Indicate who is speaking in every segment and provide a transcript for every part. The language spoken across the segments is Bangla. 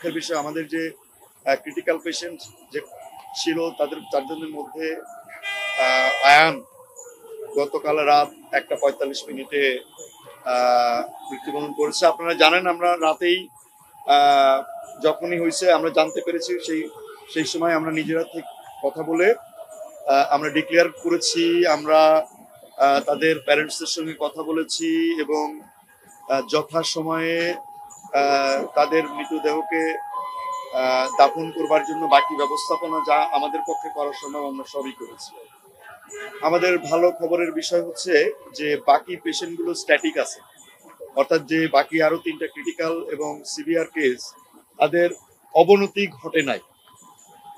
Speaker 1: দুঃখের বিষয় আমাদের যে ক্রিটিক্যাল পেশেন্ট যে ছিল তাদের 4 জনের মধ্যে আয়ান গতকাল রাত 1:45 মৃত্যুবরণ করেছে। আপনারা জানেন আমরা রাতেই যখনই হয়েছে আমরা জানতে পেরেছি সেই সময় আমরা নিজেরা ঠিক কথা বলে আমরা ডিক্লেয়ার করেছি, আমরা তাদের প্যারেন্টসদের সঙ্গে কথা বলেছি এবং যথাসময়ে তাদের মৃতদেহকে দাফন করবার জন্য বাকি ব্যবস্থাপনা যা আমাদের পক্ষে করা সম্ভব আমরা সবই করেছি। আমাদের ভালো খবরের বিষয় হচ্ছে যে বাকি পেশেন্টগুলো স্ট্যাটিক আছে, অর্থাৎ যে বাকি আরো 3টা ক্রিটিক্যাল এবং সিভিয়ার কেস তাদের অবনতি ঘটে নাই,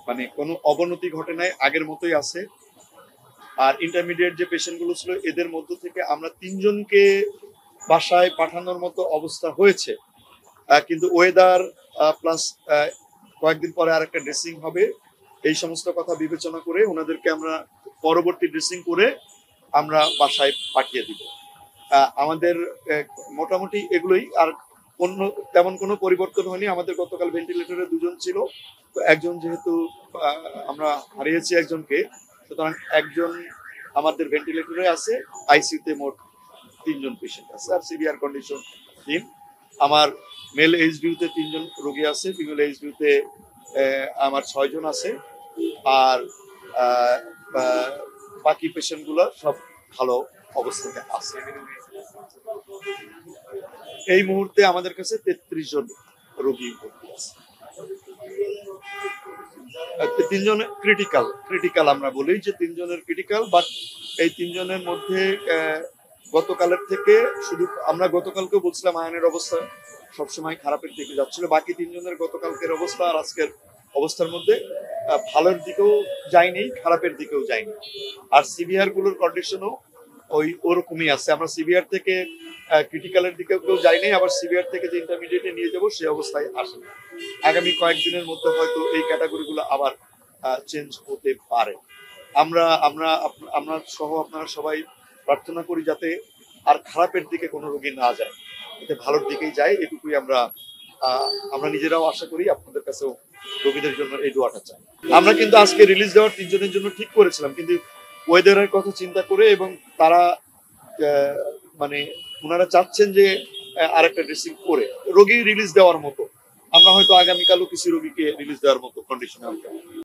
Speaker 1: মানে কোনো অবনতি ঘটে নাই, আগের মতোই আছে। আর ইন্টারমিডিয়েট যে পেশেন্টগুলো ছিল এদের মধ্য থেকে আমরা 3 জনকে বাসায় পাঠানোর মতো অবস্থা হয়েছে, কিন্তু ওয়েদার প্লাস কয়েকদিন পরে আরেকটা ড্রেসিং হবে, এই সমস্ত কথা বিবেচনা করে ওনাদেরকে আমরা পরবর্তী ড্রেসিং করে আমরা বাসায় পাঠিয়ে দিব। আমাদের মোটামুটি এগুলোই, আর অন্য তেমন কোনো পরিবর্তন হয়নি। আমাদের গতকাল ভেন্টিলেটরে 2 জন ছিল, তো একজন যেহেতু আমরা হারিয়েছি একজনকে, সুতরাং একজন আমাদের ভেন্টিলেটরে আছে, আইসিইউতে মোট 3 জন পেশেন্ট আছে, আর সিভিয়ার কন্ডিশন 3। আমার মেল এইচডিউতে 3 জন রোগী আছে, ফিমেল এইচডিউতে আমার 6 জন আছে, আর বাকি পেশেন্টগুলো সব ভালো অবস্থাতে আছে। এই মুহূর্তে আমাদের কাছে 33 জন রোগী ভর্তি আছে। 3 জন ক্রিটিক্যাল আমরা বলি যে 3 জনের ক্রিটিক্যাল, বাট এই 3 জনের মধ্যে গতকালের থেকে শুধু আমরা গতকালকেও বলছিলাম আয়নের অবস্থা সবসময় খারাপের দিকে যাচ্ছিল, বাকি 3 জনের গতকালকের অবস্থা আর আজকের অবস্থার মধ্যে ভালোর দিকেও যায়নি, খারাপের দিকেও যায়নি। আর সিভিয়ার গুলোর কন্ডিশনও ওরকমই আছে। আমরা সিভিয়ার থেকে ক্রিটিক্যালের দিকেও কেউ যায়নি, আবার সিভিয়ার থেকে যে ইন্টারমিডিয়েটে নিয়ে যাবো সেই অবস্থায় আসে। আগামী কয়েকদিনের মধ্যে হয়তো এই ক্যাটাগরিগুলো আবার চেঞ্জ হতে পারে। আমরা সহ আপনারা সবাই প্রার্থনা করি যাতে আর খারাপের দিকে কোনো রোগী না যায়, যাতে ভালোর দিকেই যায়, এটুকুই আমরা নিজেরাও আশা করি, আপনাদের কাছেও রোগীদের জন্য এই দোয়াটা চাই। আমরা কিন্তু আজকে রিলিজ দেওয়ার 3 জনের জন্য ঠিক করেছিলাম, কিন্তু ওয়েদারের কথা চিন্তা করে এবং তারা মানে ওনারা চাচ্ছেন যে আরেকটা ড্রেসিং করে রোগী রিলিজ দেওয়ার মতো, আমরা হয়তো আগামীকালও কিছু রোগীকে রিলিজ দেওয়ার মতো কন্ডিশনে আমরা